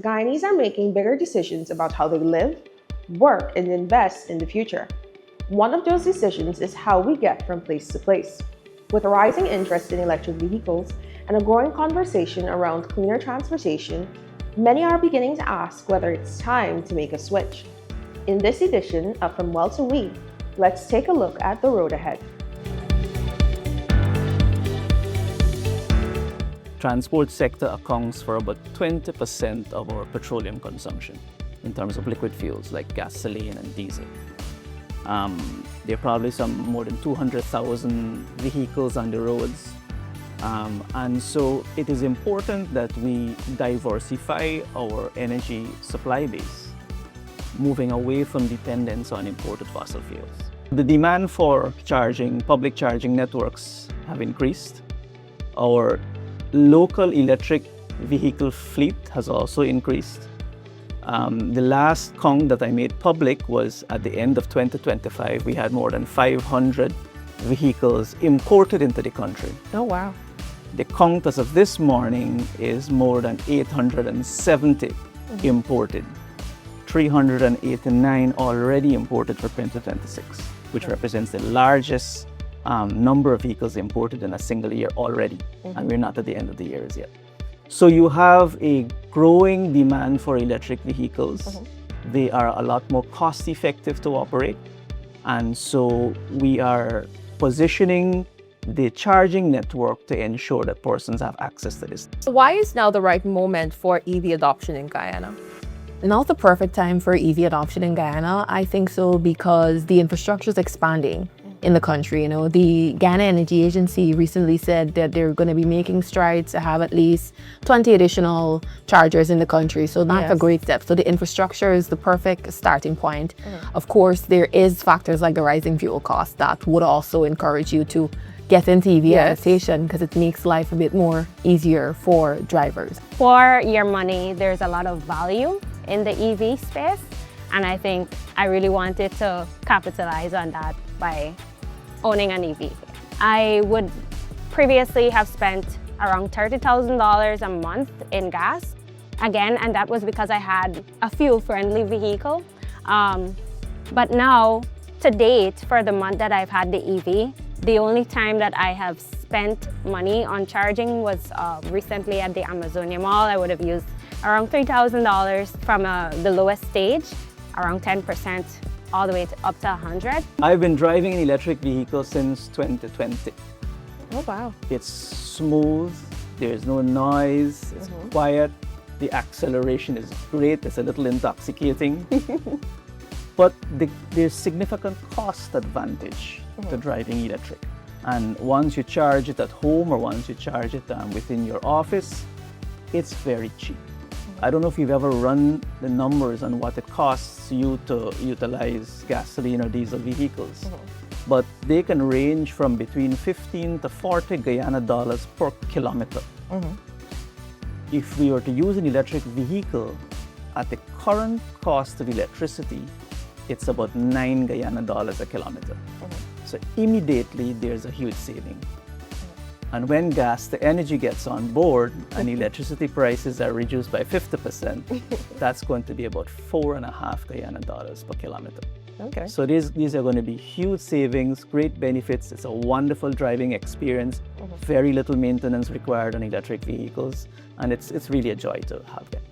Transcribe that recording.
Guyanese are making bigger decisions about how they live, work, and invest in the future. One of those decisions is how we get from place to place. With a rising interest in electric vehicles and a growing conversation around cleaner transportation, many are beginning to ask whether it's time to make a switch. In this edition of From Well to We, let's take a look at the road ahead. Transport sector accounts for about 20% of our petroleum consumption in terms of liquid fuels like gasoline and diesel. There are probably more than 200,000 vehicles on the roads. And so it is important that we diversify our energy supply base, moving away from dependence on imported fossil fuels. The demand for public charging networks have increased. Our local electric vehicle fleet has also increased. The last count that I made public was at the end of 2025. We had more than 500 vehicles imported into the country. Oh, wow. The count as of this morning is more than 870 imported. 389 already imported for 2026, which represents the largest number of vehicles imported in a single year already, and we're not at the end of the year as yet. So you have a growing demand for electric vehicles. They are a lot more cost effective to operate, and so we are positioning the charging network to ensure that persons have access to this. Why is now the right moment for EV adoption in Guyana? Now's the perfect time for EV adoption in Guyana. I think so because the infrastructure is expanding in the country. You know, the Guyana Energy Agency recently said that they're going to be making strides to have at least 20 additional chargers in the country. So that's a great step. So the infrastructure is the perfect starting point. Of course, there is factors like the rising fuel costs that would also encourage you to get into EV adaptation because it makes life a bit more easier for drivers. For your money, there's a lot of value in the EV space, and I think I really wanted to capitalize on that by owning an EV. I would previously have spent around $30,000 a month in gas, again, and that was because I had a fuel-friendly vehicle. But now, to date, for the month that I've had the EV, the only time that I have spent money on charging was recently at the Amazonia Mall. I would have used around $3,000 from the lowest stage, around 10%, all the way up to 100. I've been driving an electric vehicle since 2020. Oh, wow. It's smooth, there's no noise, it's quiet, the acceleration is great, it's a little intoxicating. But there's significant cost advantage to driving electric. And once you charge it at home or once you charge it within your office, it's very cheap. I don't know if you've ever run the numbers on what it costs you to utilize gasoline or diesel vehicles, but they can range from between 15 to 40 Guyana dollars per kilometer. If we were to use an electric vehicle at the current cost of electricity, it's about 9 Guyana dollars a kilometer. So immediately there's a huge saving. And when gas to energy gets on board and electricity prices are reduced by 50%, that's going to be about 4.5 Guyana dollars per kilometer. Okay. So these are going to be huge savings, great benefits. It's a wonderful driving experience, very little maintenance required on electric vehicles, and it's really a joy to have them.